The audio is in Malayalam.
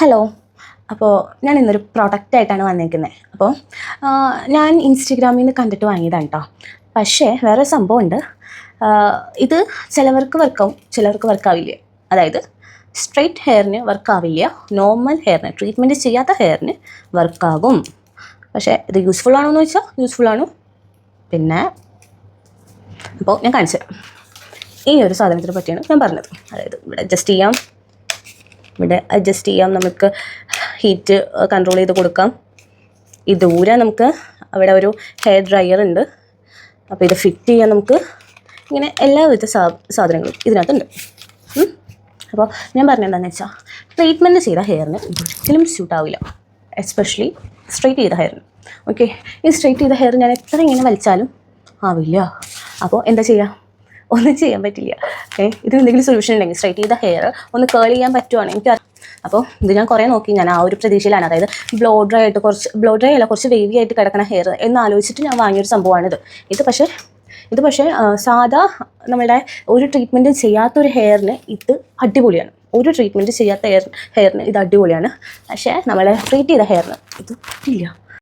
ഹലോ. അപ്പോൾ ഞാൻ ഇന്നൊരു പ്രൊഡക്റ്റായിട്ടാണ് വന്നിരിക്കുന്നത്. അപ്പോൾ ഞാൻ ഇൻസ്റ്റഗ്രാമിൽ നിന്ന് കണ്ടിട്ട് വാങ്ങിയതാണ് കേട്ടോ. പക്ഷേ വേറെ സംഭവമുണ്ട്. ഇത് ചിലവർക്ക് വർക്കാവും, ചിലവർക്ക് വർക്കാവില്ല. അതായത് സ്ട്രെയിറ്റ് ഹെയറിന് വർക്കാവില്ല, നോർമൽ ഹെയറിന്, ട്രീറ്റ്മെൻറ്റ് ചെയ്യാത്ത ഹെയറിന് വർക്കാകും. പക്ഷേ ഇത് യൂസ്ഫുൾ ആണോ എന്ന് ചോദിച്ചാൽ യൂസ്ഫുള്ളാണ്. പിന്നെ അപ്പോൾ ഞാൻ കാണിച്ചു തരാം. ഈ ഒരു സാധനത്തിനെ പറ്റിയാണ് ഞാൻ പറഞ്ഞത്. അതായത് ഇവിടെ അഡ്ജസ്റ്റ് ചെയ്യാം, നമുക്ക് ഹീറ്റ് കൺട്രോൾ ചെയ്ത് കൊടുക്കാം. ഈ ദൂരെ നമുക്ക് അവിടെ ഒരു ഹെയർ ഡ്രയർ ഉണ്ട്. അപ്പോൾ ഇത് ഫിറ്റ് ചെയ്യാൻ നമുക്ക് ഇങ്ങനെ എല്ലാവിധ സാധനങ്ങളും ഇതിനകത്തുണ്ട്. അപ്പോൾ ഞാൻ പറഞ്ഞെന്താണെന്ന് വെച്ചാൽ ട്രീറ്റ്മെൻറ്റ് ചെയ്ത ഹെയറിന് ഒരിക്കലും സ്യൂട്ട് ആവില്ല, എസ്പെഷ്യലി സ്ട്രെയിറ്റ് ചെയ്ത ഹെയറിന്. ഓക്കെ, ഈ സ്ട്രെയിറ്റ് ചെയ്ത ഹെയർ ഞാൻ എത്ര ഇങ്ങനെ വലിച്ചാലും ആവില്ല. അപ്പോൾ എന്താ ചെയ്യുക? ഒന്നും ചെയ്യാൻ പറ്റില്ല. ഇത് എന്തെങ്കിലും സൊല്യൂഷൻ ഉണ്ടെങ്കിൽ സ്ട്രെയിറ്റ് ചെയ്ത ഹെയർ ഒന്ന് കേൾ ചെയ്യാൻ പറ്റുവാണ് എനിക്ക്. അപ്പോൾ ഇത് ഞാൻ കുറേ നോക്കി, ഞാൻ ആ ഒരു പ്രതീക്ഷയിലാണ്. അതായത് ബ്ലോ ഡ്രൈ അല്ല, കുറച്ച് വേവി ആയിട്ട് കിടക്കുന്ന ഹെയർ എന്ന് ആലോചിച്ചിട്ട് ഞാൻ വാങ്ങിയൊരു സംഭവമാണിത്. ഇത് പക്ഷേ സാധാ നമ്മളുടെ ഒരു ട്രീറ്റ്മെൻറ്റും ചെയ്യാത്തൊരു ഹെയറിന് ഇത് അടിപൊളിയാണ്. ഒരു ട്രീറ്റ്മെൻറ്റ് ചെയ്യാത്ത ഹെയറിന് ഇത് അടിപൊളിയാണ്. പക്ഷേ നമ്മളെ ട്രീറ്റ് ചെയ്ത ഹെയറിന് ഇത് പറ്റില്ല.